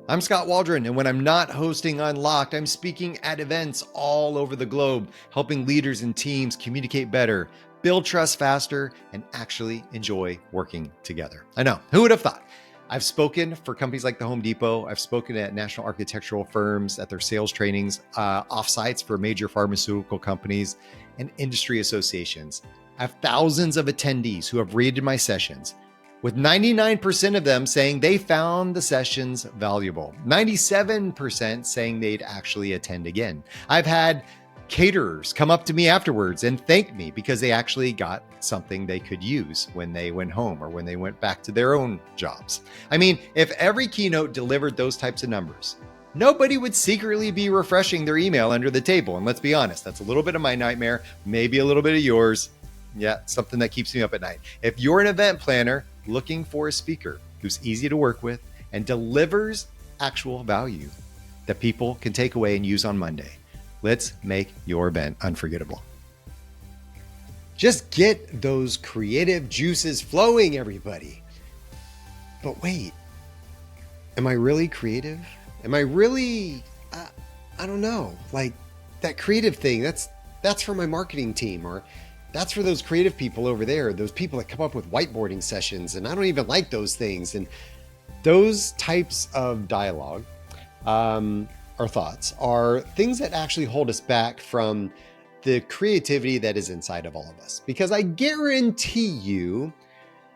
I'm Scott Waldron, and when I'm not hosting Unlocked, I'm speaking at events all over the globe, helping leaders and teams communicate better, build trust faster, and actually enjoy working together. I know, who would have thought? I've spoken for companies like the Home Depot. I've spoken at national architectural firms at their sales trainings, offsites for major pharmaceutical companies and industry associations. I have thousands of attendees who have rated my sessions, with 99% of them saying they found the sessions valuable, 97% saying they'd actually attend again. I've had caterers come up to me afterwards and thank me because they actually got something they could use when they went home or when they went back to their own jobs. I mean, if every keynote delivered those types of numbers, nobody would secretly be refreshing their email under the table. And let's be honest, that's a little bit of my nightmare, maybe a little bit of yours. Yeah, something that keeps me up at night. If you're an event planner looking for a speaker who's easy to work with and delivers actual value that people can take away and use on Monday, let's make your event unforgettable. Just get those creative juices flowing, everybody. But wait, am I really creative? Am I really, I don't know, like that creative thing, that's for my marketing team, or that's for those creative people over there, those people that come up with whiteboarding sessions, and I don't even like those things. And those types of dialogue or thoughts are things that actually hold us back from the creativity that is inside of all of us. Because I guarantee you,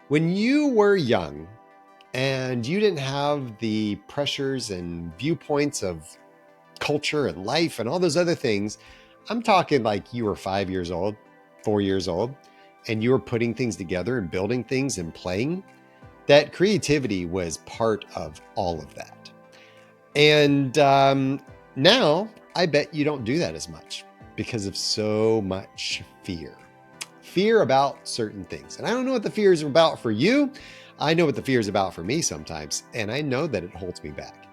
when you were young and you didn't have the pressures and viewpoints of culture and life and all those other things, I'm talking like you were 5 years old, 4 years old, and you were putting things together and building things and playing, that creativity was part of all of that. And now I bet you don't do that as much because of so much fear about certain things. And I don't know what the fear is about for you. I know what the fear is about for me sometimes, and I know that it holds me back.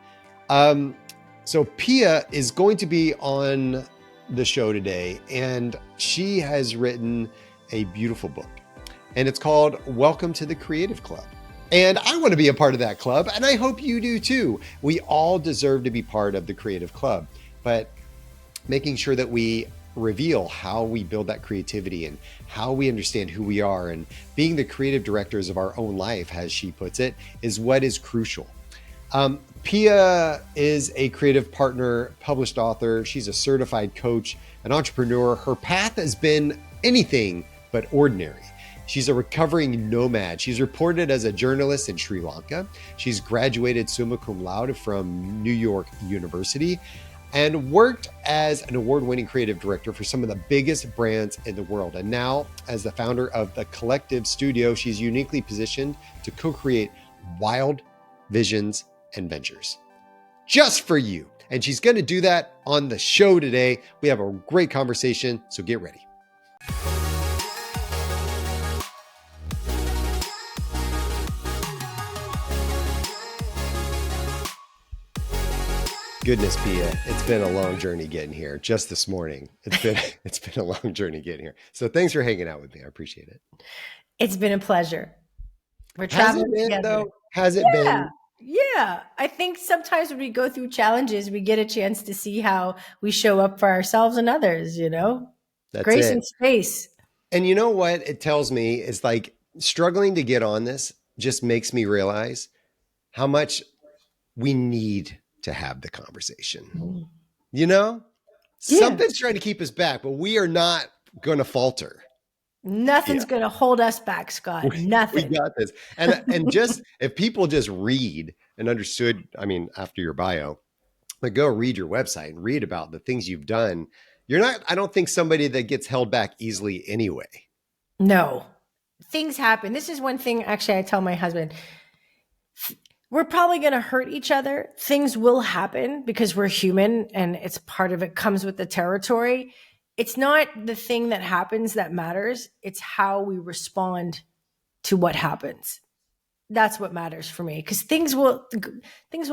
So Pia is going to be on the show today, and she has written a beautiful book, and it's called Welcome to the Creative Club. And I want to be a part of that club, and I hope you do too. We all deserve to be part of the Creative Club, but making sure that we reveal how we build that creativity and how we understand who we are, and being the creative directors of our own life, as she puts it, is what is crucial. Pia is a creative partner, published author. She's a certified coach, an entrepreneur. Her path has been anything but ordinary. She's a recovering nomad. She's reported as a journalist in Sri Lanka. She's graduated summa cum laude from New York University and worked as an award-winning creative director for some of the biggest brands in the world. And now, as the founder of the Kollektiv Studio, she's uniquely positioned to co-create wild visions and ventures just for you. And she's going to do that on the show today. We have a great conversation, so get ready. Goodness, Pia, it's been a long journey getting here. Just this morning, it's been a long journey getting here. So thanks for hanging out with me. I appreciate it. It's been a pleasure. We're traveling together. Has it been? Yeah. I think sometimes when we go through challenges, we get a chance to see how we show up for ourselves and others, you know? That's grace it. and space. And you know what it tells me is, like, struggling to get on this just makes me realize how much we need to have the conversation. You know, something's trying to keep us back, but we are not going to falter. Nothing's going to hold us back, Scott. Nothing. We got this. And just if people just read and understood, I mean, after your bio, like, go read your website and read about the things you've done. You're not, I don't think, somebody that gets held back easily anyway. No, things happen. This is one thing, actually, I tell my husband, we're probably going to hurt each other. Things will happen because we're human, and it's part of it, comes with the territory. It's not the thing that happens that matters. It's how we respond to what happens. That's what matters for me, because things will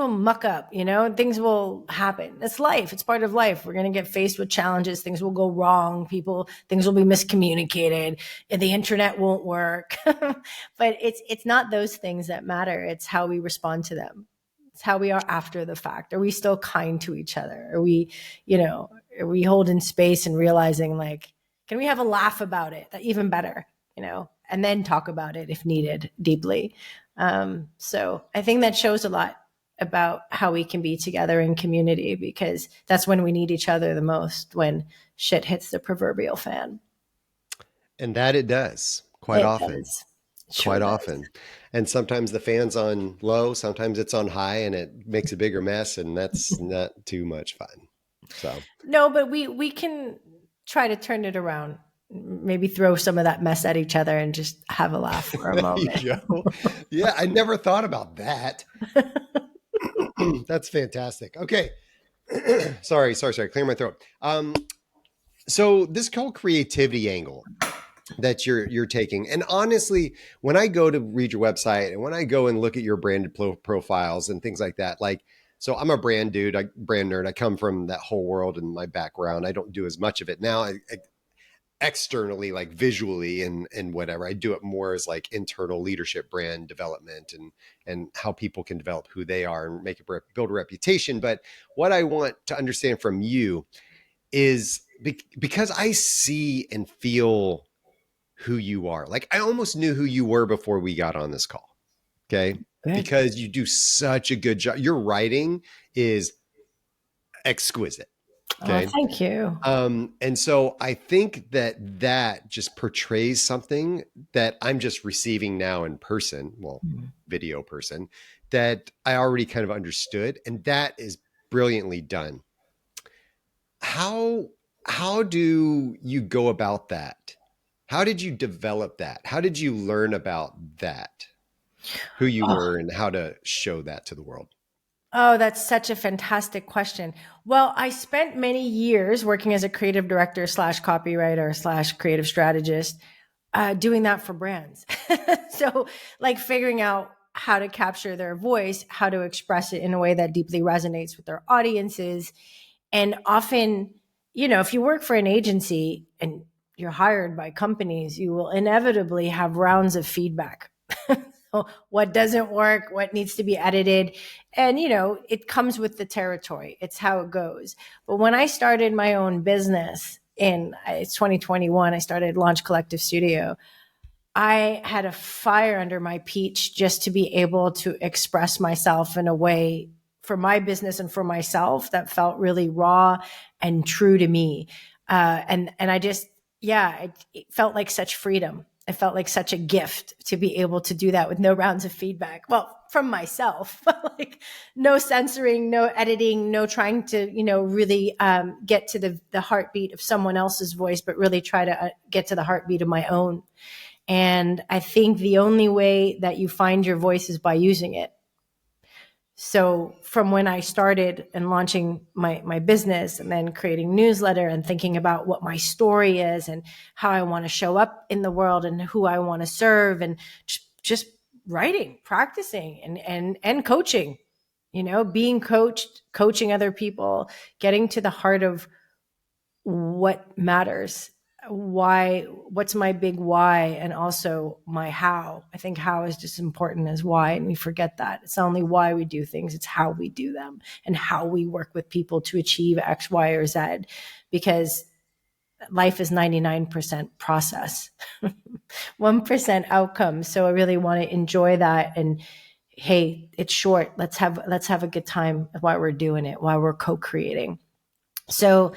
muck up, you know, things will happen. It's life. It's part of life. We're going to get faced with challenges. Things will go wrong. Things will be miscommunicated, and the internet won't work. But it's not those things that matter. It's how we respond to them. It's how we are after the fact. Are we still kind to each other? Are we, you know, are we holding space and realizing like, can we have a laugh about it? Even better, you know, and then talk about it if needed deeply. So I think that shows a lot about how we can be together in community, because that's when we need each other the most, when shit hits the proverbial fan. And that it does quite It often, does. It sure quite does. often. And sometimes the fan's on low, sometimes it's on high, and it makes a bigger mess, and that's not too much fun. So No, but we can try to turn it around. Maybe throw some of that mess at each other and just have a laugh for a there you moment. go. Yeah, I never thought about that. That's fantastic. Okay. Sorry. Clear my throat. So this whole creativity angle that you're taking, and honestly, when I go to read your website and when I go and look at your branded profiles and things like that, like, so I'm a brand dude, brand nerd. I come from that whole world in my background. I don't do as much of it now. Externally, like visually and whatever, I do it more as like internal leadership, brand development, and how people can develop who they are and make it build a reputation. But what I want to understand from you is because I see and feel who you are. Like I almost knew who you were before we got on this call. Okay. Good. Because you do such a good job. Your writing is exquisite. Oh, Okay. thank you. And so I think that just portrays something that I'm just receiving now in person, well, video person, that I already kind of understood. And that is brilliantly done. How, how do you go about that? How did you develop that? How did you learn about that? Who you Oh, were and how to show that to the world? oh, that's such a fantastic question. Well, I spent many years working as a creative director slash copywriter slash creative strategist, doing that for brands. So, like figuring out how to capture their voice, how to express it in a way that deeply resonates with their audiences. And often, you know, if you work for an agency and you're hired by companies, you will inevitably have rounds of feedback. What doesn't work, what needs to be edited. And, you know, it comes with the territory. It's how it goes. But when I started my own business in it's 2021, I started Launch Kollektiv Studio. I had a fire under my peach just to be able to express myself in a way for my business and for myself that felt really raw and true to me. And I just, yeah, it felt like such freedom. It felt like such a gift to be able to do that with no rounds of feedback. Well, from myself, like no censoring, no editing, no trying to, you know, really get to the heartbeat of someone else's voice, but really try to get to the heartbeat of my own. And I think the only way that you find your voice is by using it. So from when I started and launching my business and then creating newsletter and thinking about what my story is and how I want to show up in the world and who I want to serve, and just writing, practicing and coaching, you know, being coached, coaching other people, getting to the heart of what matters, why, what's my big why, and also my how. I think how is just as important as why, and we forget that it's not only why we do things, it's how we do them and how we work with people to achieve X, Y, or Z, because life is 99% process, 1% outcome. So I really want to enjoy that. And hey, it's short, let's have a good time while we're doing it, while we're co-creating. So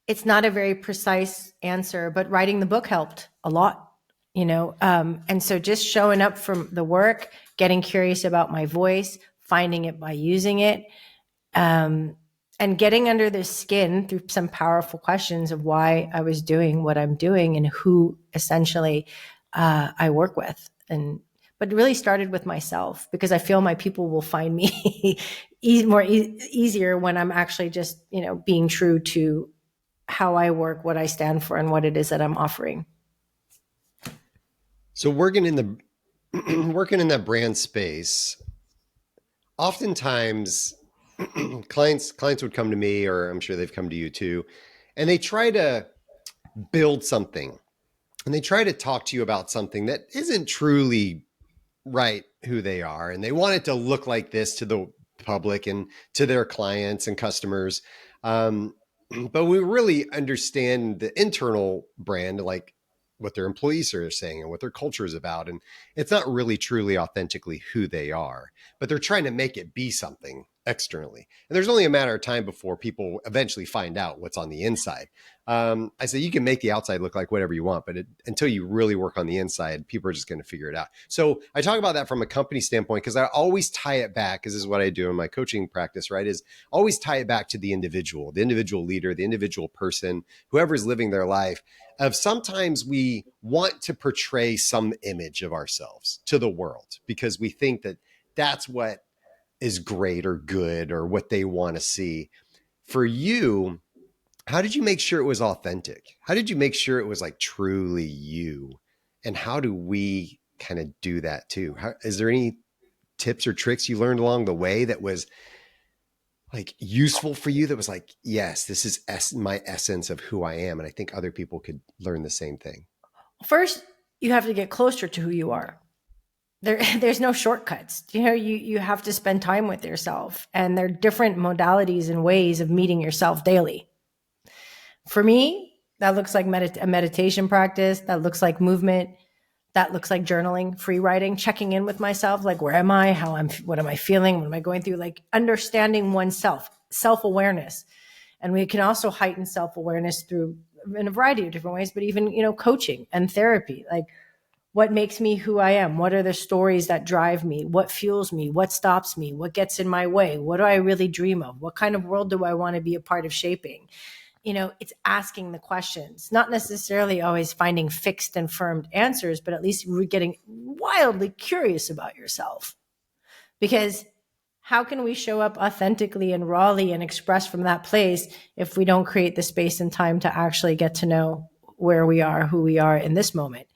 it's not a very precise answer, but writing the book helped a lot, you know? And so just showing up from the work, getting curious about my voice, finding it by using it, and getting under the skin through some powerful questions of why I was doing what I'm doing and who essentially I work with. But it really started with myself, because I feel my people will find me easier when I'm actually just, you know, being true to how I work, what I stand for, and what it is that I'm offering. So working in the working in that brand space, oftentimes clients would come to me, or I'm sure they've come to you too, and they try to build something and they try to talk to you about something that isn't truly right who they are, and they want it to look like this to the public and to their clients and customers. But we really understand the internal brand, like what their employees are saying and what their culture is about. And it's not really truly authentically who they are, but they're trying to make it be something externally. And there's only a matter of time before people eventually find out what's on the inside. I say you can make the outside look like whatever you want, but until you really work on the inside, people are just going to figure it out. So I talk about that from a company standpoint, because I always tie it back, because this is what I do in my coaching practice, right? Is always tie it back to the individual leader, the individual person, whoever's living their life. Of sometimes we want to portray some image of ourselves to the world because we think that that's what is great or good or what they want to see. For you, how did you make sure it was authentic? How did you make sure it was like truly you? And how do we kind of do that too? Is there any tips or tricks you learned along the way that was like useful for you, that was like, yes, this is my essence of who I am? And I think other people could learn the same thing. First, you have to get closer to who you are. There's no shortcuts. You have to spend time with yourself, and there are different modalities and ways of meeting yourself daily. For me, that looks like a meditation practice. That looks like movement. That looks like journaling, free writing, checking in with myself. Like, where am I? What am I feeling? What am I going through? Like understanding oneself, self-awareness. And we can also heighten self-awareness through in a variety of different ways, but even, coaching and therapy. Like, what makes me who I am? What are the stories that drive me? What fuels me? What stops me? What gets in my way? What do I really dream of? What kind of world do I want to be a part of shaping? It's asking the questions, not necessarily always finding fixed and firm answers, but at least we're getting wildly curious about yourself. Because how can we show up authentically and rawly and express from that place if we don't create the space and time to actually get to know where we are, who we are in this moment?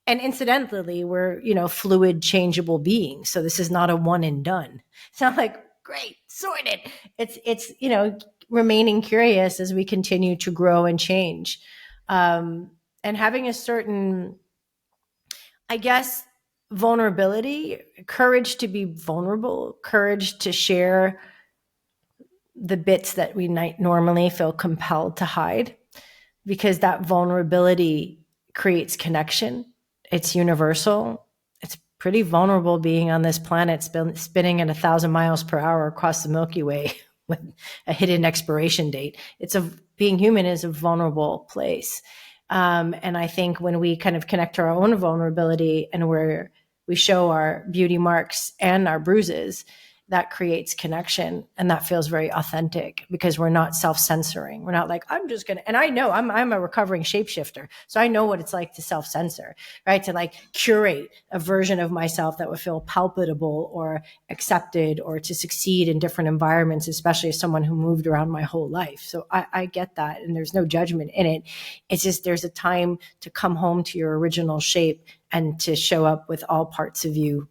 And incidentally, we're, fluid, changeable beings. So this is not a one and done. It's not like, great, sorted. It's remaining curious as we continue to grow and change. And having a certain, I guess, vulnerability, courage to be vulnerable, courage to share the bits that we might normally feel compelled to hide, because that vulnerability creates connection. It's universal. It's pretty vulnerable being on this planet spinning at 1,000 miles per hour across the Milky Way with a hidden expiration date. Being human is a vulnerable place. And I think when we kind of connect to our own vulnerability and where we show our beauty marks and our bruises, that creates connection, and that feels very authentic because we're not self-censoring. We're not like, I'm just going to, and I know I'm a recovering shapeshifter. So I know what it's like to self-censor, right? To like curate a version of myself that would feel palpable or accepted, or to succeed in different environments, especially as someone who moved around my whole life. So I get that. And there's no judgment in it. It's just, there's a time to come home to your original shape and to show up with all parts of you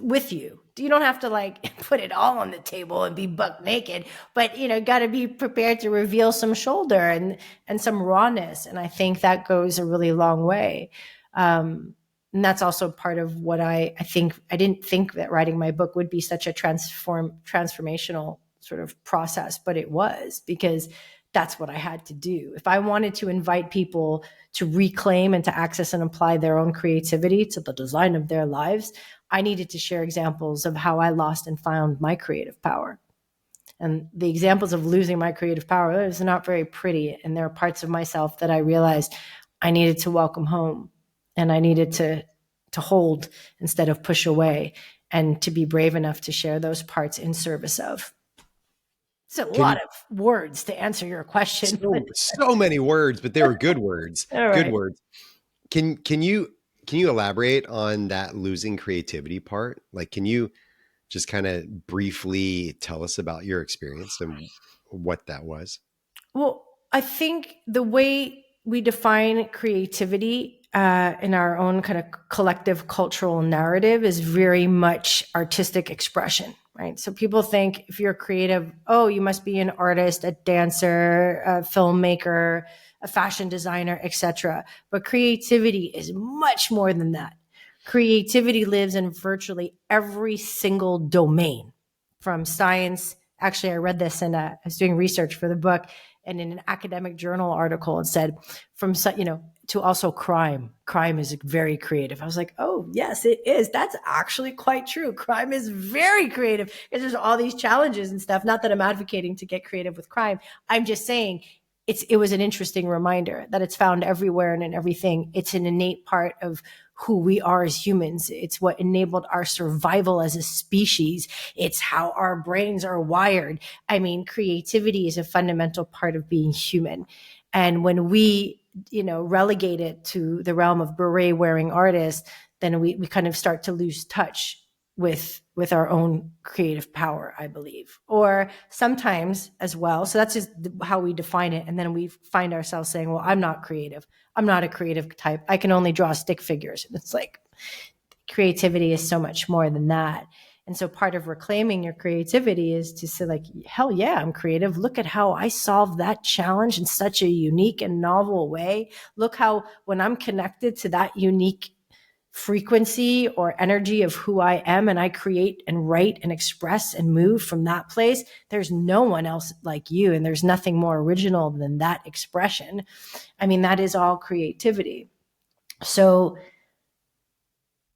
with you. You don't have to like put it all on the table and be buck naked, but got to be prepared to reveal some shoulder and some rawness. And I think that goes a really long way. And that's also part of what I think. I didn't think that writing my book would be such a transformational sort of process, but it was, because that's what I had to do. If I wanted to invite people to reclaim and to access and apply their own creativity to the design of their lives, I needed to share examples of how I lost and found my creative power. And the examples of losing my creative power is not very pretty. And there are parts of myself that I realized I needed to welcome home, and I needed to hold instead of push away, and to be brave enough to share those parts in service of. It's a lot of words to answer your question. So many words, but they were good words. All right. Good words. Can you elaborate on that losing creativity part? Like, can you just kind of briefly tell us about your experience and what that was? Well, I think the way we define creativity in our own kind of collective cultural narrative is very much artistic expression, right? So people think if you're creative, oh, you must be an artist, a dancer, a filmmaker, a fashion designer, etc. But creativity is much more than that. Creativity lives in virtually every single domain, from science. Actually, I read this and I was doing research for the book, and in an academic journal article, it said to also crime. Crime is very creative. I was like, oh, yes, it is. That's actually quite true. Crime is very creative because there's all these challenges and stuff. Not that I'm advocating to get creative with crime. I'm just saying it was an interesting reminder that it's found everywhere and in everything. It's an innate part of who we are as humans. It's what enabled our survival as a species. It's how our brains are wired. I mean, creativity is a fundamental part of being human. And when we, relegate it to the realm of beret wearing artists, then we kind of start to lose touch with our own creative power, I believe. Or sometimes as well. So that's just how we define it. And then we find ourselves saying, well, I'm not creative. I'm not a creative type. I can only draw stick figures. And it's like, creativity is so much more than that. And so part of reclaiming your creativity is to say, like, hell yeah, I'm creative. Look at how I solved that challenge in such a unique and novel way. Look how when I'm connected to that unique frequency or energy of who I am, and I create and write and express and move from that place, there's no one else like you. And there's nothing more original than that expression. I mean, that is all creativity. So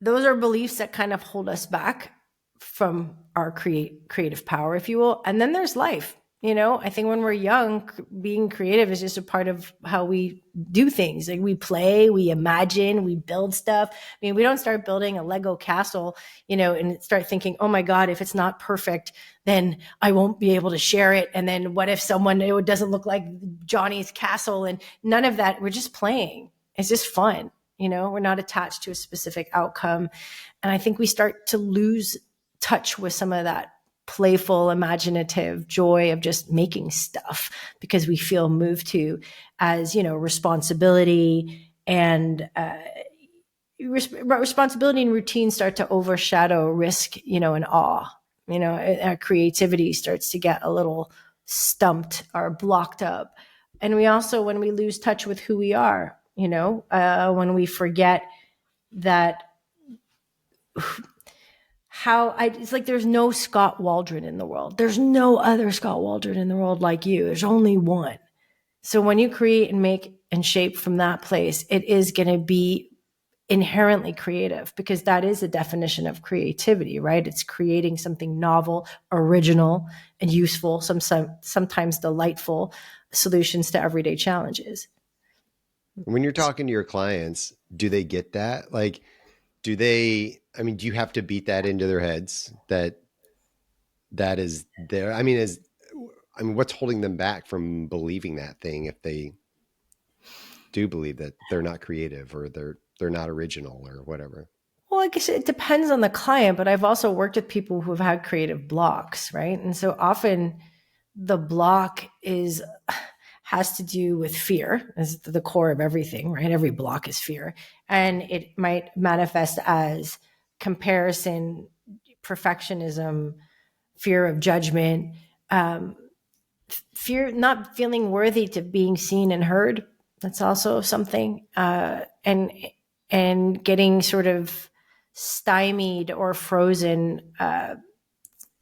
those are beliefs that kind of hold us back from our creative power, if you will. And then there's life. I think when we're young, being creative is just a part of how we do things. Like we play, we imagine, we build stuff. I mean, we don't start building a Lego castle, and start thinking, oh my God, if it's not perfect, then I won't be able to share it. And then what if it doesn't look like Johnny's castle? And none of that. We're just playing. It's just fun. We're not attached to a specific outcome. And I think we start to lose touch with some of that playful, imaginative joy of just making stuff because we feel moved to as, responsibility and responsibility and routine start to overshadow risk, and awe. Our creativity starts to get a little stumped or blocked up. And we also, when we lose touch with who we are, when we forget that it's like there's no Scott Waldron in the world. There's no other Scott Waldron in the world like you. There's only one. So when you create and make and shape from that place, it is going to be inherently creative because that is a definition of creativity, right? It's creating something novel, original, and useful, sometimes delightful solutions to everyday challenges. When you're talking to your clients, do they get that? Like, do you have to beat that into their heads that is there? What's holding them back from believing that thing if they do believe that they're not creative or they're not original or whatever? Well, I guess it depends on the client, but I've also worked with people who have had creative blocks, right? And so often the block has to do with fear as the core of everything, right? Every block is fear. And it might manifest as comparison, perfectionism, fear of judgment, fear not feeling worthy to being seen and heard. That's also something. And getting sort of stymied or frozen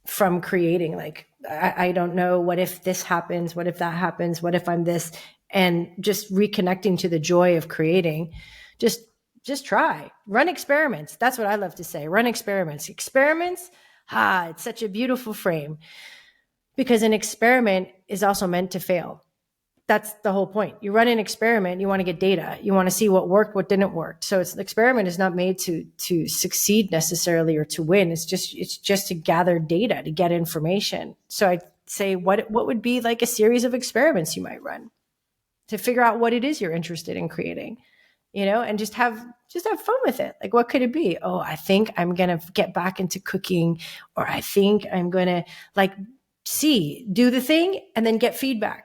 from creating. Like, I don't know, what if this happens? What if that happens? What if I'm this? And just reconnecting to the joy of creating. Just try. Run experiments. That's what I love to say. Run experiments. Experiments, it's such a beautiful frame. Because an experiment is also meant to fail. That's the whole point. You run an experiment, you want to get data. You want to see what worked, what didn't work. So the experiment is not made to succeed necessarily or to win. It's just to gather data, to get information. So I'd say what would be like a series of experiments you might run to figure out what it is you're interested in creating, and just have fun with it. Like, what could it be? Oh, I think I'm going to get back into cooking, or I think I'm going to do the thing and then get feedback.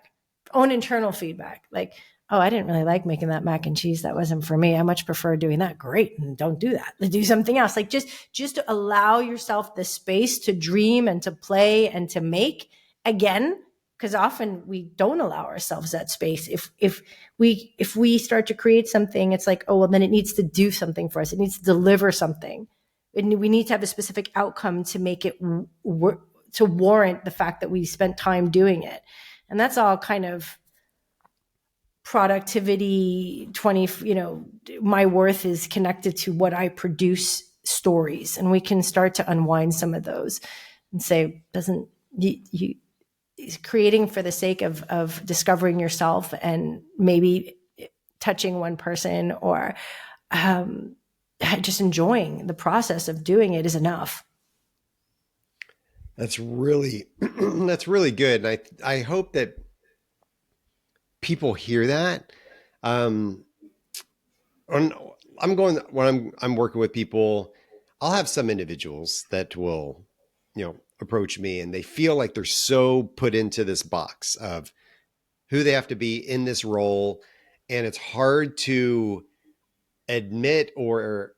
Own internal feedback. Like, oh, I didn't really like making that mac and cheese. That wasn't for me. I much prefer doing that. Great. And don't do that. Do something else. Like just to allow yourself the space to dream and to play and to make again, because often we don't allow ourselves that space. If we start to create something, it's like, oh, well, then it needs to do something for us. It needs to deliver something. And we need to have a specific outcome to make it to warrant the fact that we spent time doing it. And that's all kind of productivity. My worth is connected to what I produce stories, and we can start to unwind some of those and say, doesn't you creating for the sake of discovering yourself and maybe touching one person, or just enjoying the process of doing it, is enough. That's really good. And I hope that people hear that. When I'm working with people, I'll have some individuals that will, approach me, and they feel like they're so put into this box of who they have to be in this role. And it's hard to admit, or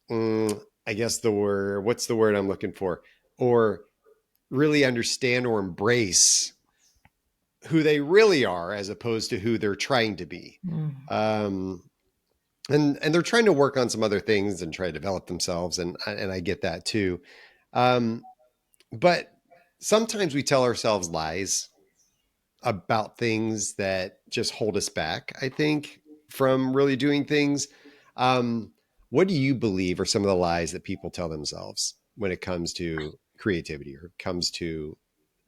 I guess what's the word I'm looking for? Or really understand or embrace who they really are, as opposed to who they're trying to be. And they're trying to work on some other things and try to develop themselves. And I get that too. But sometimes we tell ourselves lies about things that just hold us back, I think, from really doing things. What do you believe are some of the lies that people tell themselves when it comes to creativity, or comes to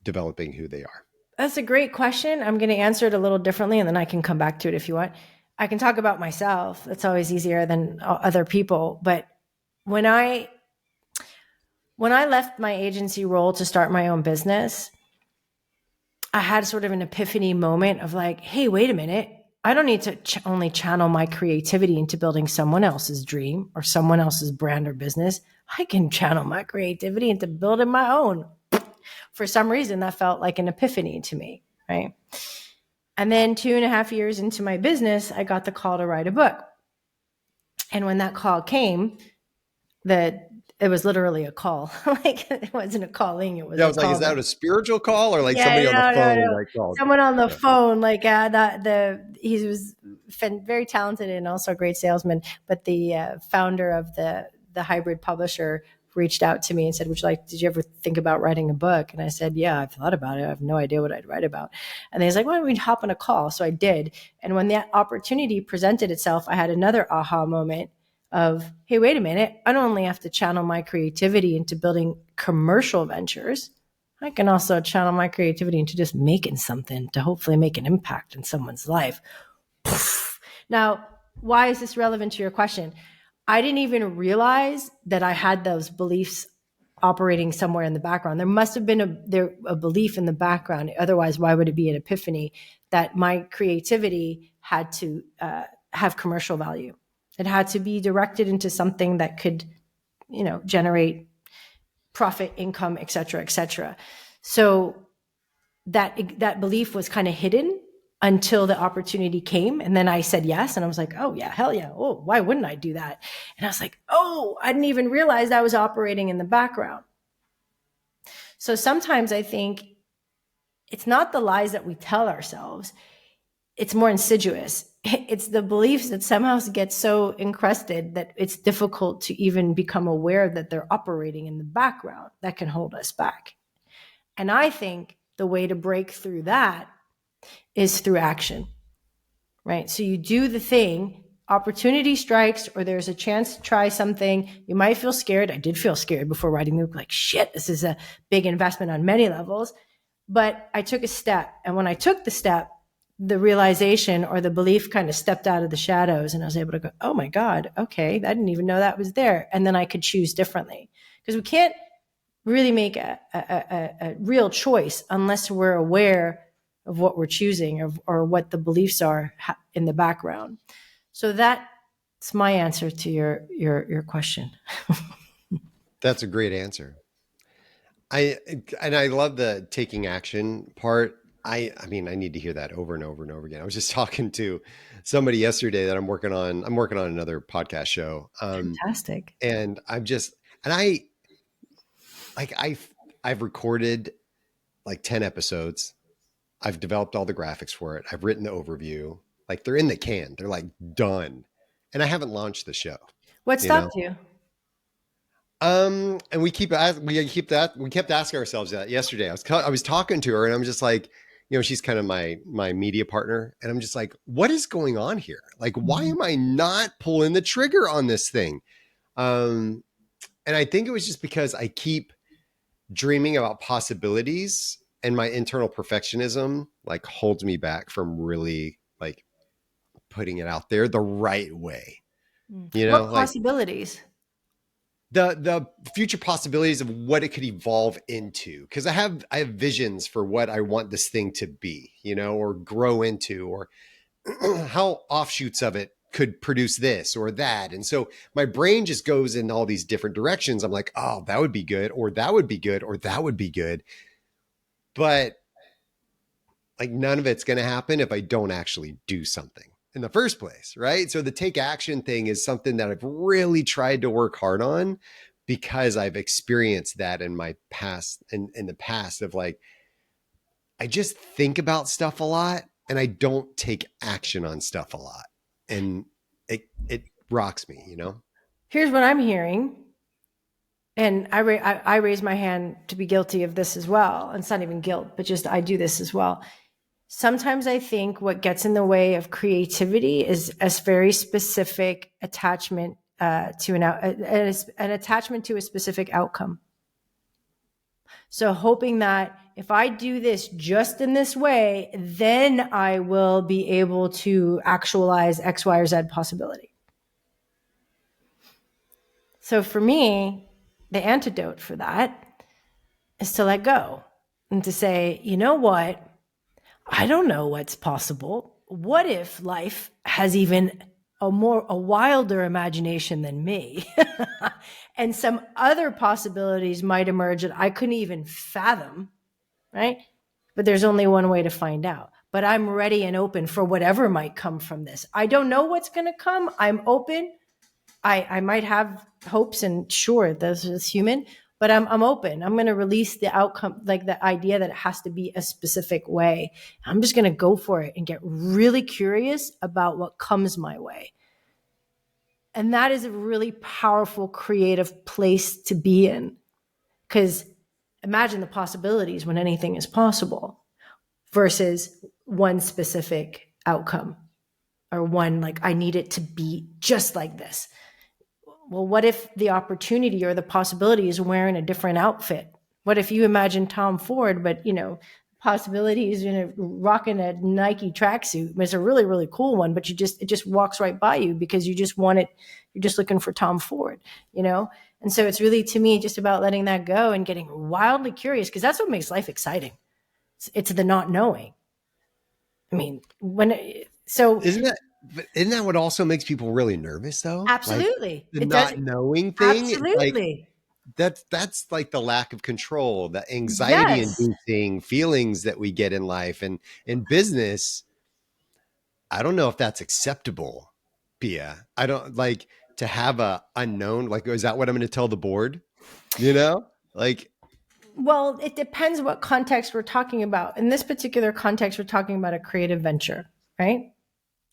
developing who they are? That's a great question. I'm going to answer it a little differently, and then I can come back to it if you want. I can talk about myself. That's always easier than other people. But when I left my agency role to start my own business, I had sort of an epiphany moment of like, hey, wait a minute. I don't need to only channel my creativity into building someone else's dream or someone else's brand or business. I can channel my creativity into building my own. For some reason, that felt like an epiphany to me, right? And then 2.5 years into my business, I got the call to write a book. And when that call came, it was literally a call. Like, it wasn't a calling. It was. Yeah, I was like, is that a spiritual call, or like somebody on the phone? No. Like, called? Someone on the phone. Like he was very talented and also a great salesman. But the founder of the hybrid publisher reached out to me and said, did you ever think about writing a book? And I said, yeah, I've thought about it. I have no idea what I'd write about. And he's like, why don't we hop on a call? So I did. And when that opportunity presented itself, I had another aha moment of, hey, wait a minute. I don't only have to channel my creativity into building commercial ventures. I can also channel my creativity into just making something to hopefully make an impact in someone's life. Now, why is this relevant to your question? I didn't even realize that I had those beliefs operating somewhere in the background. There must have been a belief in the background. Otherwise, why would it be an epiphany that my creativity had to have commercial value? It had to be directed into something that could, generate profit, income, et cetera, et cetera. So that belief was kind of hidden until the opportunity came. And then I said yes. And I was like, oh yeah, hell yeah. Oh, why wouldn't I do that? And I was like, oh, I didn't even realize that was operating in the background. So sometimes I think it's not the lies that we tell ourselves. It's more insidious. It's the beliefs that somehow get so encrusted that it's difficult to even become aware that they're operating in the background that can hold us back. And I think the way to break through that is through action, right? So you do the thing, opportunity strikes, or there's a chance to try something. You might feel scared. I did feel scared before writing the book, like, shit, this is a big investment on many levels. But I took a step. And when I took the step, the realization or the belief kind of stepped out of the shadows, and I was able to go, oh my God, okay, I didn't even know that was there. And then I could choose differently, because we can't really make a real choice unless we're aware of what we're choosing, or what the beliefs are in the background. So that's my answer to your question. That's a great answer. I love the taking action part. I mean, I need to hear that over and over and over again. I was just talking to somebody yesterday that I'm working on another podcast show. Fantastic. And I've recorded like 10 episodes, I've developed all the graphics for it. I've written the overview. Like they're in the can. They're like done. And I haven't launched the show, What you know? stopped you? And we kept asking ourselves that yesterday. I was talking to her and I'm just like, she's kind of my media partner. And I'm just like, what is going on here? Like, why am I not pulling the trigger on this thing? And I think it was just because I keep dreaming about possibilities and my internal perfectionism like holds me back from really like putting it out there the right way. What Like possibilities? the future possibilities of what it could evolve into, because I have visions for what I want this thing to be, or grow into, or how offshoots of it could produce this or that. And so my brain just goes in all these different directions. I'm like, oh, that would be good, or that would be good, or that would be good. But like none of it's going to happen if I don't actually do something in the first place, right? So the take action thing is something that I've really tried to work hard on because I've experienced that in my past, in the past of like, I just think about stuff a lot and I don't take action on stuff a lot. And it rocks me, Here's what I'm hearing. And I raise my hand to be guilty of this as well. And it's not even guilt, but just I do this as well. Sometimes I think what gets in the way of creativity is a very specific attachment to an attachment to a specific outcome. So hoping that if I do this just in this way, then I will be able to actualize X, Y, or Z possibility. So for me, the antidote for that is to let go and to say, you know what? I don't know what's possible. What if life has even a wilder imagination than me? And some other possibilities might emerge that I couldn't even fathom, right? But there's only one way to find out. But I'm ready and open for whatever might come from this. I don't know what's going to come. I'm open. I might have hopes, and sure, this is human, but I'm open. I'm going to release the outcome, like the idea that it has to be a specific way. I'm just going to go for it and get really curious about what comes my way. And that is a really powerful, creative place to be in. Because imagine the possibilities when anything is possible versus one specific outcome or one, like, I need it to be just like this. Well, what if the opportunity or the possibility is wearing a different outfit? What if you imagine Tom Ford, but possibility is rocking a Nike tracksuit? It's a really, really cool one, but it just walks right by you because you just want it. You're just looking for Tom Ford, And so it's really, to me, just about letting that go and getting wildly curious, because that's what makes life exciting. It's the not knowing. I mean, isn't that what also makes people really nervous though? Absolutely. Like the not knowing thing. Absolutely. That's like the lack of control, the anxiety Yes. inducing feelings that we get in life and in business. I don't know if that's acceptable, Pia. I don't like to have a unknown, like, is that what I'm going to tell the board? Like, well, it depends what context we're talking about. In this particular context, we're talking about a creative venture, right?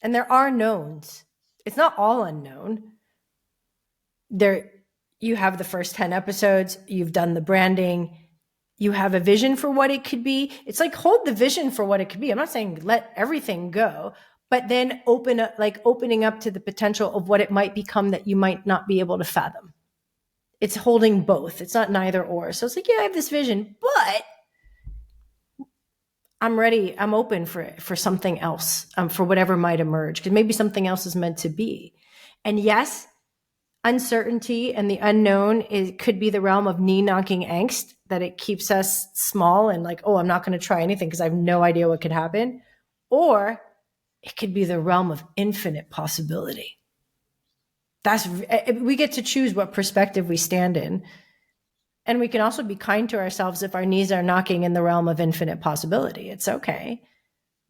And there are knowns. It's not all unknown. You have the first 10 episodes, you've done the branding, you have a vision for what it could be. It's like, hold the vision for what it could be. I'm not saying let everything go, but then opening up to the potential of what it might become that you might not be able to fathom. It's holding both. It's not neither or. So it's like, yeah, I have this vision, but I'm ready. I'm open for something else, for whatever might emerge, because maybe something else is meant to be. And yes, uncertainty and the unknown could be the realm of knee-knocking angst, that it keeps us small and like, oh, I'm not going to try anything because I have no idea what could happen. Or it could be the realm of infinite possibility. We get to choose what perspective we stand in. And we can also be kind to ourselves if our knees are knocking in the realm of infinite possibility. It's okay.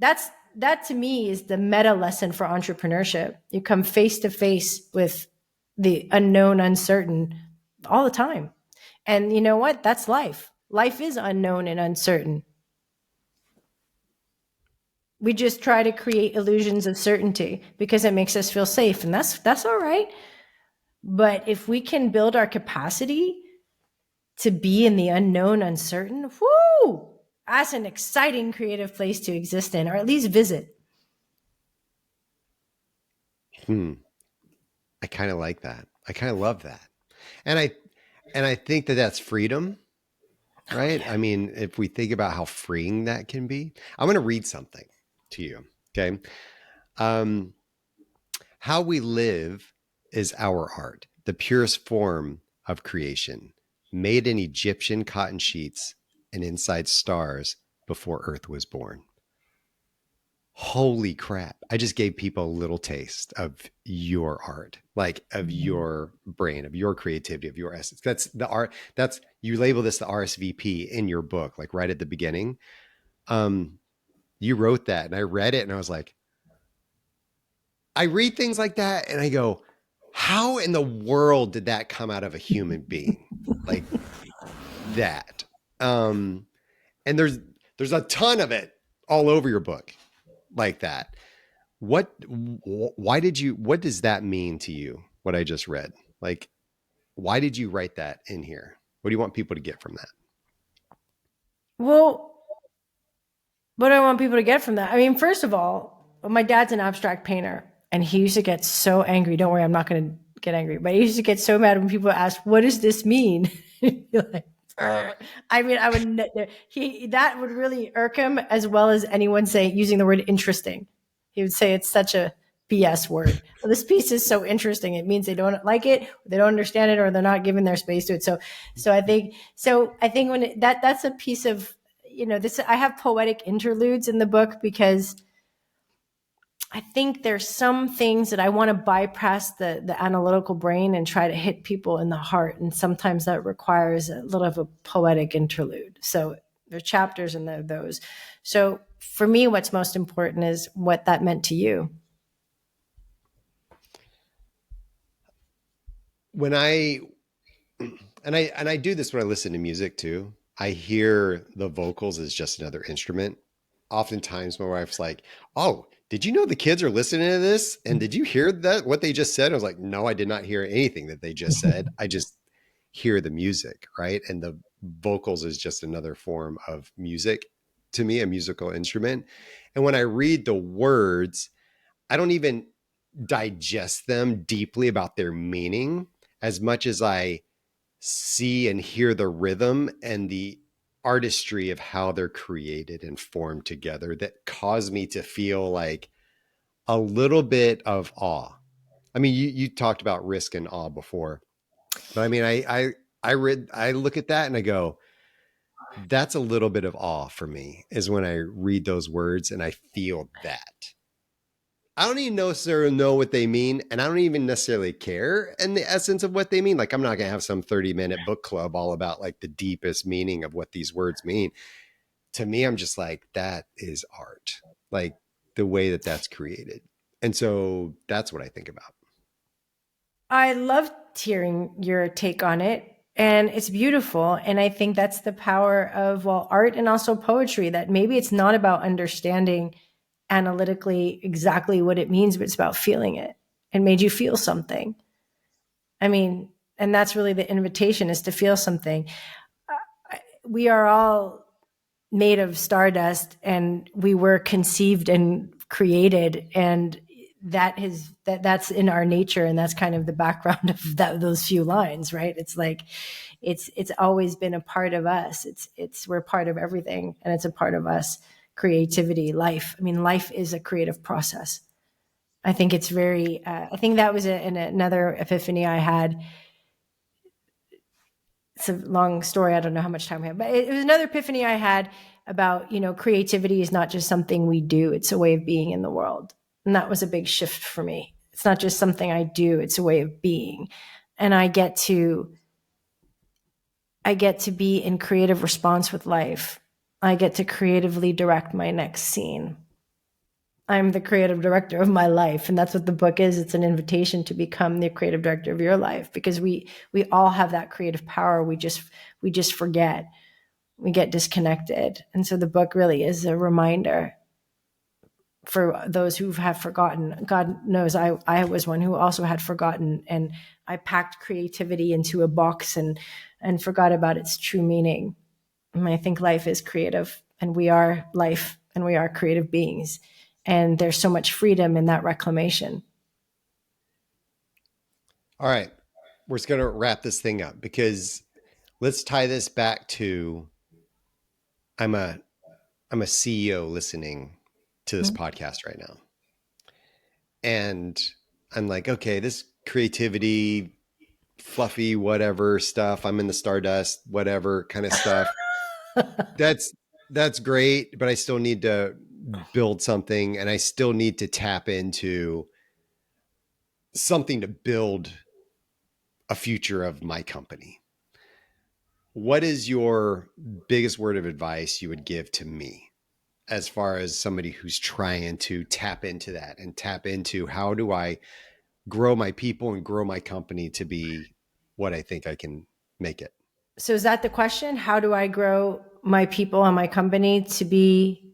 That to me is the meta lesson for entrepreneurship. You come face to face with the unknown, uncertain all the time. And you know what? That's life. Life is unknown and uncertain. We just try to create illusions of certainty because it makes us feel safe, and that's all right. But if we can build our capacity to be in the unknown, uncertain, whoo, that's an exciting creative place to exist in, or at least visit. I kind of like that. I kind of love that. And I think that that's freedom, right? Yeah. I mean, if we think about how freeing that can be, I'm going to read something to you. Okay. Um, how we live is our art, the purest form of creation, made in Egyptian cotton sheets and inside stars before Earth was born. Holy crap. I just gave people a little taste of your art, like of your brain, of your creativity, of your essence. That's the art. That's, you label this the RSVP in your book, like right at the beginning. You wrote that and I read it and I was like, I read things like that and I go, how in the world did that come out of a human being like that? And there's a ton of it all over your book like that. Why did you, what does that mean to you? What I just read, like, why did you write that in here? What do you want people to get from that? Well, what do I want people to get from that? I mean, first of all, my dad's an abstract painter and he used to get so angry. Don't worry, I'm not going to get angry, but he used to get so mad when people ask, what does this mean? Like, I mean, I would, that would really irk him, as well as anyone saying, using the word interesting. He would say it's such a BS word. Well, this piece is so interesting. It means they don't like it, they don't understand it, or they're not giving their space to it. So I think when that's a piece of, this, I have poetic interludes in the book because I think there's some things that I want to bypass the analytical brain and try to hit people in the heart. And sometimes that requires a little of a poetic interlude. So there are chapters in those. So for me, what's most important is what that meant to you. When I do this when I listen to music too, I hear the vocals as just another instrument. Oftentimes my wife's like, oh, did you know the kids are listening to this? And did you hear that, what they just said? I was like, no, I did not hear anything that they just said. I just hear the music, right? And the vocals is just another form of music to me, a musical instrument. And when I read the words, I don't even digest them deeply about their meaning as much as I see and hear the rhythm and the artistry of how they're created and formed together that cause me to feel like a little bit of awe. I mean, you talked about risk and awe before, but I mean, I look at that and I go, that's a little bit of awe for me is when I read those words and I feel that. I don't even necessarily know what they mean, and I don't even necessarily care in the essence of what they mean. Like, I'm not going to have some 30-minute book club all about like the deepest meaning of what these words mean. To me, I'm just like, that is art, like the way that that's created. And so that's what I think about. I loved hearing your take on it. And it's beautiful. And I think that's the power of, well, art and also poetry, that maybe it's not about understanding analytically exactly what it means, but it's about feeling it. It made you feel something. I mean, and that's really the invitation, is to feel something. We are all made of stardust and we were conceived and created, and that's in our nature, and that's kind of the background of those few lines, right? It's like it's always been a part of us. It's we're part of everything, and it's a part of us. Creativity, life. I mean, life is a creative process. I think it's very. I think that was another epiphany I had. It's a long story. I don't know how much time we have, but it was another epiphany I had about, creativity is not just something we do; it's a way of being in the world. And that was a big shift for me. It's not just something I do, it's a way of being. And I get to be in creative response with life. I get to creatively direct my next scene. I'm the creative director of my life. And that's what the book is. It's an invitation to become the creative director of your life, because we all have that creative power. We just forget. We get disconnected. And so the book really is a reminder. for those who have forgotten. God knows I was one who also had forgotten, and I packed creativity into a box and forgot about its true meaning. And I think life is creative, and we are life, and we are creative beings. And there's so much freedom in that reclamation. All right. We're just going to wrap this thing up because let's tie this back to I'm a I'm a CEO listening to this podcast right now. And I'm like, okay, this creativity, fluffy, whatever stuff, I'm in the stardust, whatever kind of stuff. That's that's great, but I still need to build something and I still need to tap into something to build a future of my company. What is your biggest word of advice you would give to me as far as somebody who's trying to tap into that and tap into how do I grow my people and grow my company to be what I think I can make it? So is that the question? How do I grow my people and my company to be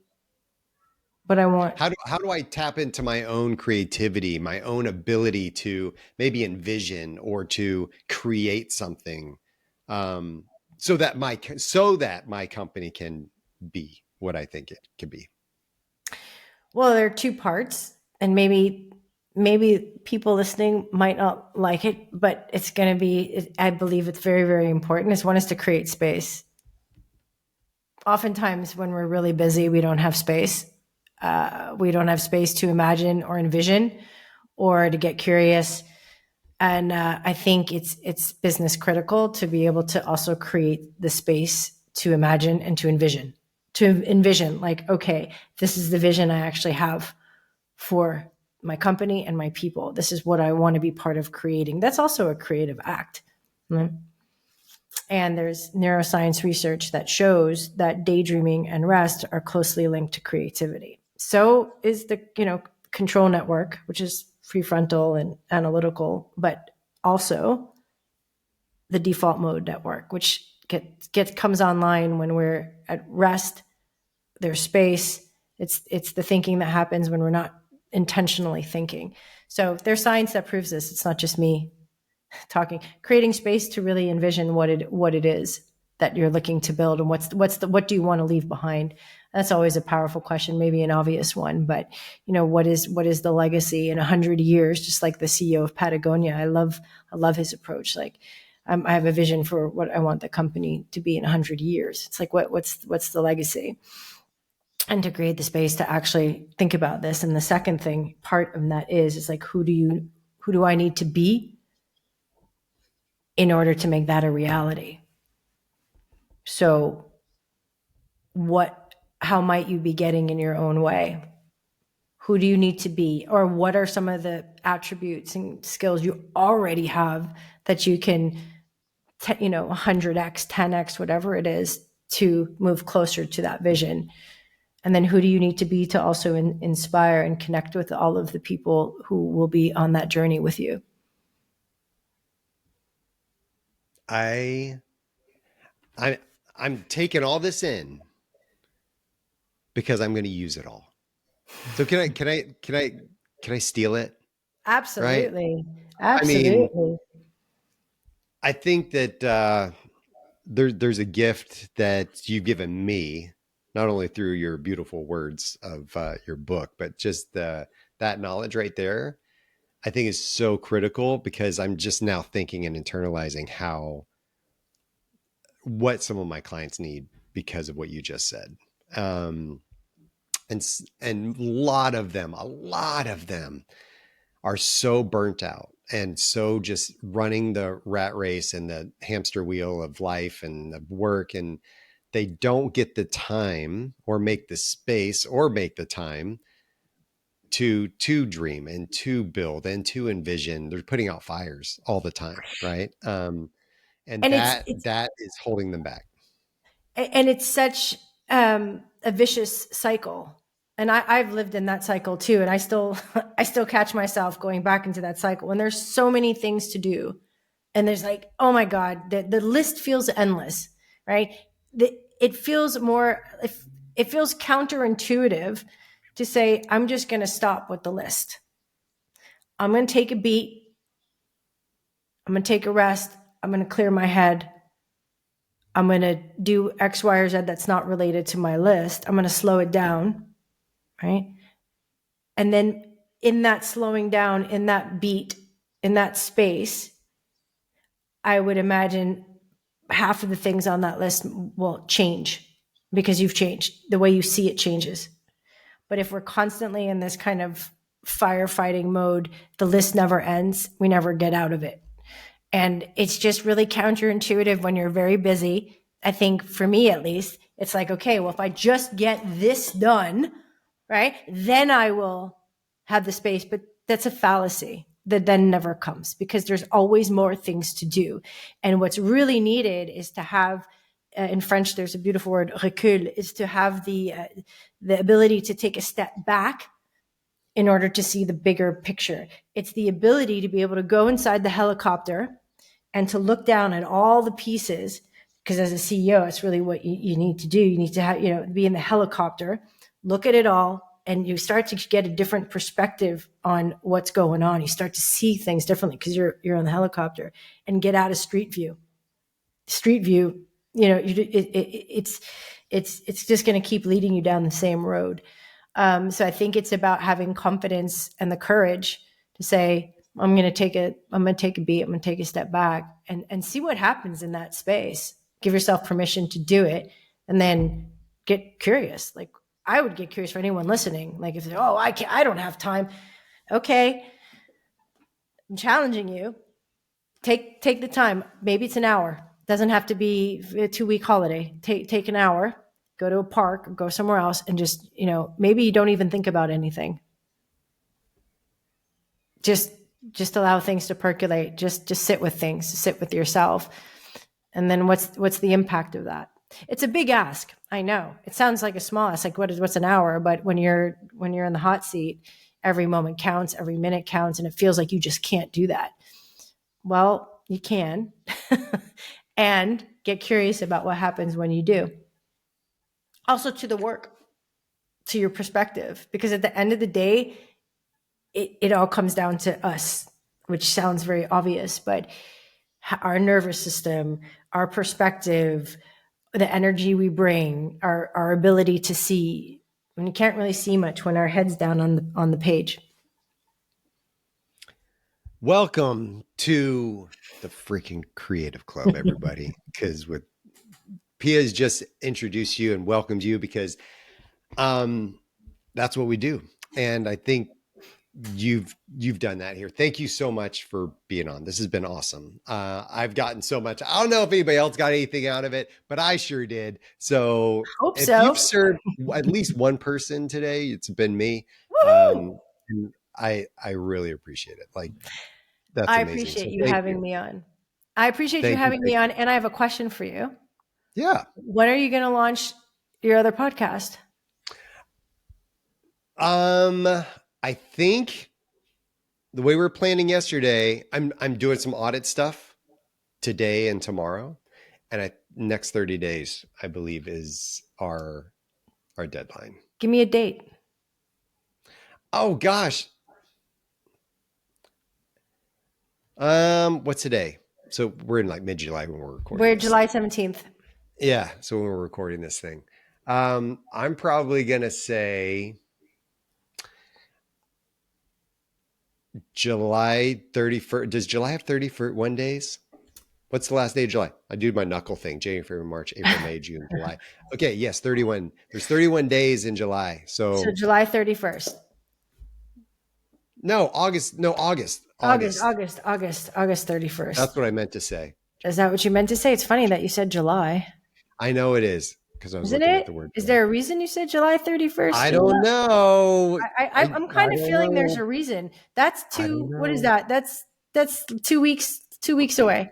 what I want? How do I tap into my own creativity, my own ability to maybe envision or to create something, so that my company can be what I think it can be? Well, there are two parts, and maybe people listening might not like it, but it's going to be, I believe it's very, very important. One is to create space. Oftentimes when we're really busy, we don't have space. We don't have space to imagine or envision or to get curious. And I think it's business critical to be able to also create the space to imagine and to envision. To envision, like, okay, this is the vision I actually have for my company and my people. This is what I want to be part of creating. That's also a creative act. Right? And there's neuroscience research that shows that daydreaming and rest are closely linked to creativity. So is the, control network, which is prefrontal and analytical, but also the default mode network, which comes online when we're at rest. There's space. It's the thinking that happens when we're not intentionally thinking. So there's science that proves this. It's not just me talking. Creating space to really envision what it is that you're looking to build, and what do you want to leave behind? That's always a powerful question, maybe an obvious one, but what is the legacy in 100 years? Just like the CEO of Patagonia, I love his approach. Like, I have a vision for what I want the company to be in 100 years. It's like, what's the legacy? And to create the space to actually think about this. And the second thing, part of that is like, who do I need to be in order to make that a reality? So how might you be getting in your own way? Who do you need to be? Or what are some of the attributes and skills you already have that you can, 100x, 10x, whatever it is, to move closer to that vision? And then who do you need to be to also inspire and connect with all of the people who will be on that journey with you? I I'm taking all this in because I'm going to use it all. So can I steal it? Right? Absolutely. I mean, Absolutely. I think that there's a gift that you've given me, not only through your beautiful words of your book, but just that knowledge right there. I think is so critical because I'm just now thinking and internalizing what some of my clients need because of what you just said. Um, and a lot of them are so burnt out and so just running the rat race and the hamster wheel of life and of work, and they don't get the time or make the space or make the time to dream and to build and to envision. They're putting out fires all the time, right? And And that is holding them back. it's such a vicious cycle. And I've lived in that cycle too. And I still I still catch myself going back into that cycle. And there's so many things to do. And there's like, oh my God, the list feels endless, right? It feels counterintuitive to say, I'm just going to stop with the list. I'm going to take a beat. I'm going to take a rest. I'm going to clear my head. I'm going to do X, Y, or Z that's not related to my list. I'm going to slow it down, right? And then in that slowing down, in that beat, in that space, I would imagine half of the things on that list will change because you've changed. The way you see it changes. But if we're constantly in this kind of firefighting mode, the list never ends. We never get out of it. And it's just really counterintuitive when you're very busy. I think for me, at least, it's like, okay, well, if I just get this done, right, then I will have the space. But that's a fallacy that then never comes because there's always more things to do. And what's really needed is to have, in French, there's a beautiful word, recul, is to have the ability to take a step back in order to see the bigger picture. It's the ability to be able to go inside the helicopter and to look down at all the pieces, because as a CEO, it's really what you need to do. You need to have, be in the helicopter, look at it all, and you start to get a different perspective on what's going on. You start to see things differently because you're on the helicopter, and get out of street view. Street view, it's just going to keep leading you down the same road. So I think it's about having confidence and the courage to say, I'm going to take a beat. I'm going to take a step back and see what happens in that space. Give yourself permission to do it, and then get curious. Like, I would get curious for anyone listening. Like, if they're, I don't have time. Okay. I'm challenging you. Take the time. Maybe it's an hour. Doesn't have to be a 2-week holiday. Take an hour, go to a park, or go somewhere else, and just, maybe you don't even think about anything. Just allow things to percolate. Just sit with things, sit with yourself. And then what's the impact of that? It's a big ask. I know it sounds like a small ask, like what's an hour? But when you're in the hot seat, every moment counts, every minute counts. And it feels like you just can't do that. Well, you can, and get curious about what happens when you do. Also to the work, to your perspective, because at the end of the day, it all comes down to us, which sounds very obvious, but our nervous system, our perspective, the energy we bring, our ability to see. And you can't really see much when our head's down on the page. Welcome to the freaking Creative Club, everybody. Because with Pia's just introduced you and welcomed you because that's what we do. And I think you've done that here. Thank you so much for being on. This has been awesome. I've gotten so much. I don't know if anybody else got anything out of it, but I sure did. So if you've served at least one person today, it's been me. And I really appreciate it. Like, that's amazing. I appreciate you having me on. I appreciate you having me on. And I have a question for you. Yeah. When are you going to launch your other podcast? I think the way we were planning yesterday, I'm doing some audit stuff today and tomorrow, and next 30 days, I believe, is our deadline. Give me a date. Oh gosh. What's today? So we're in like mid-July when we're recording. We're July 17th. Yeah. So when we're recording this thing, I'm probably going to say July 31st. Does July have 31 days? What's the last day of July? I do my knuckle thing. January, February, March, April, May, June, July. Okay. Yes. 31. There's 31 days in July. So July 31st. No, August. August 31st. That's what I meant to say. Is that what you meant to say? It's funny that you said July. I know it is because I was looking at the word. Is there a reason you said July 31st? I don't know. I'm kind of feeling there's a reason. That's what is that? That's 2 weeks, 2 weeks away.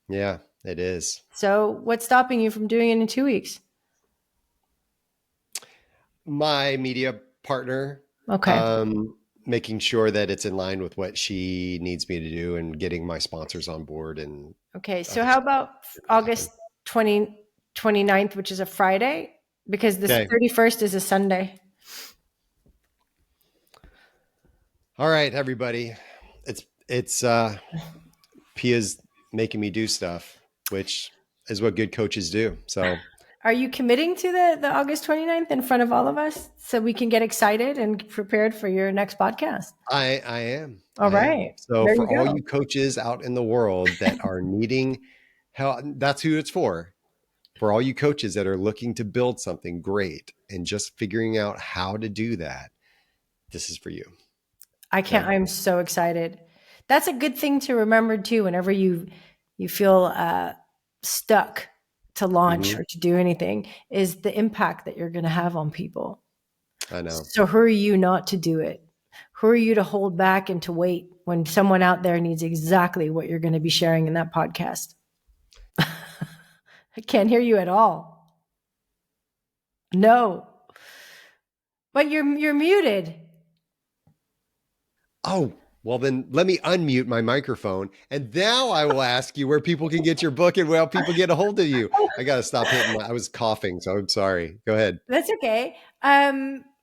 Yeah, it is. So what's stopping you from doing it in 2 weeks? My media partner. Okay. Making sure that it's in line with what she needs me to do and getting my sponsors on board. And okay. So how about August 29th, which is a Friday? Because the 31st is a Sunday. All right, everybody. It's Pia's making me do stuff, which is what good coaches do. So Are you committing to the August 29th in front of all of us so we can get excited and prepared for your next podcast? I am. All I am. right. So There for you all go. you coaches out in the world that are needing help, that's who it's for. For all you coaches that are looking to build something great and just figuring out how to do that, this is for you. Okay. I'm so excited. That's a good thing to remember too, whenever you feel stuck to launch Mhm. or to do anything, is the impact that you're going to have on people. I know. So who are you not to do it? Who are you to hold back and to wait when someone out there needs exactly what you're going to be sharing in that podcast? I can't hear you at all. No. But you're muted. Oh, well, then let me unmute my microphone. And now I will ask you where people can get your book and where people get a hold of you. I got to stop hitting I was coughing, so I'm sorry. Go ahead. That's okay.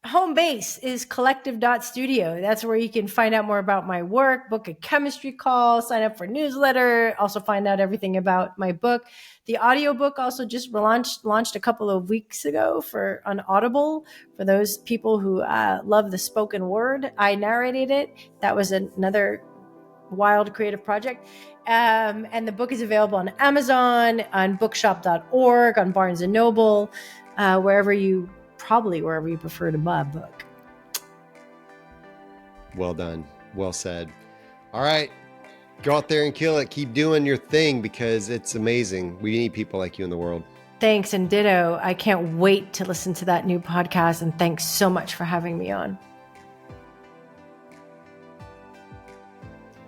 Home base is kollektiv.studio. That's where you can find out more about my work, book a chemistry call, sign up for newsletter, also find out everything about my book. The audiobook also just launched a couple of weeks ago on Audible for those people who love the spoken word. I narrated it. That was another wild creative project. And the book is available on Amazon, on bookshop.org, on Barnes & Noble, wherever you prefer to buy a book. Well done. Well said. All right. Go out there and kill it. Keep doing your thing because it's amazing. We need people like you in the world. Thanks, and ditto. I can't wait to listen to that new podcast, and thanks so much for having me on.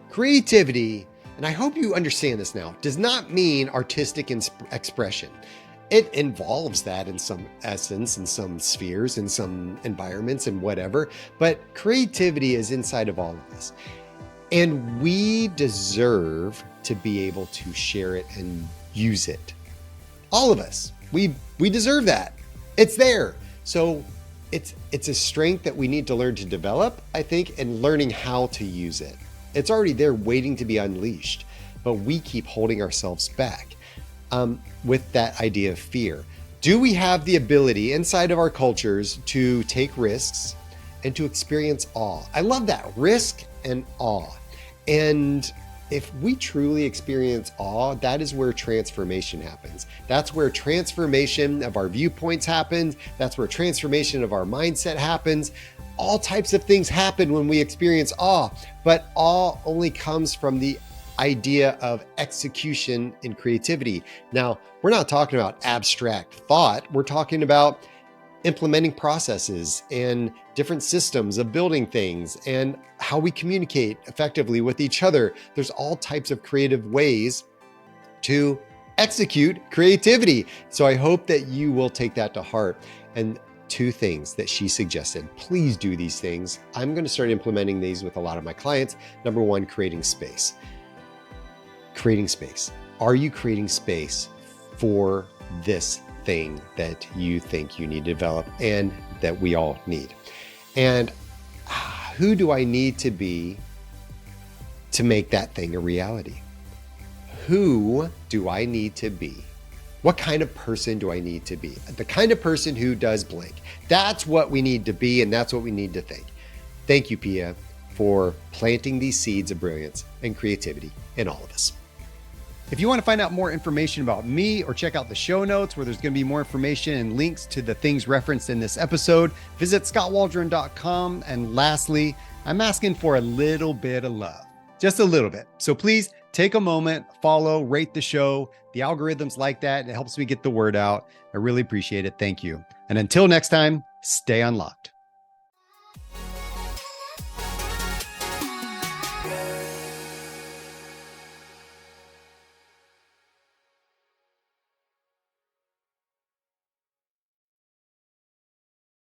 Creativity, and I hope you understand this now, does not mean artistic expression. It involves that in some essence, in some spheres, in some environments, and whatever. But creativity is inside of all of us. And we deserve to be able to share it and use it. All of us. We deserve that. It's there. So it's a strength that we need to learn to develop, I think, and learning how to use it. It's already there waiting to be unleashed, but we keep holding ourselves back with that idea of fear. Do we have the ability inside of our cultures to take risks and to experience awe? I love that, risk and awe. And if we truly experience awe, that is where transformation happens. That's where transformation of our viewpoints happens. That's where transformation of our mindset happens. All types of things happen when we experience awe, but awe only comes from the idea of execution and creativity. Now, we're not talking about abstract thought. We're talking about implementing processes and different systems of building things and how we communicate effectively with each other. There's all types of creative ways to execute creativity. So I hope that you will take that to heart. And 2 things that she suggested, please do these things. I'm going to start implementing these with a lot of my clients. Number 1, creating space. Creating space. Are you creating space for this thing that you think you need to develop and that we all need? And who do I need to be to make that thing a reality? Who do I need to be? What kind of person do I need to be? The kind of person who does blank. That's what we need to be, and that's what we need to think. Thank you, Pia, for planting these seeds of brilliance and creativity in all of us. If you want to find out more information about me or check out the show notes where there's going to be more information and links to the things referenced in this episode, visit scottwaldron.com. And lastly, I'm asking for a little bit of love, just a little bit. So please take a moment, follow, rate the show. The algorithms like that. It helps me get the word out. I really appreciate it. Thank you. And until next time, stay unlocked.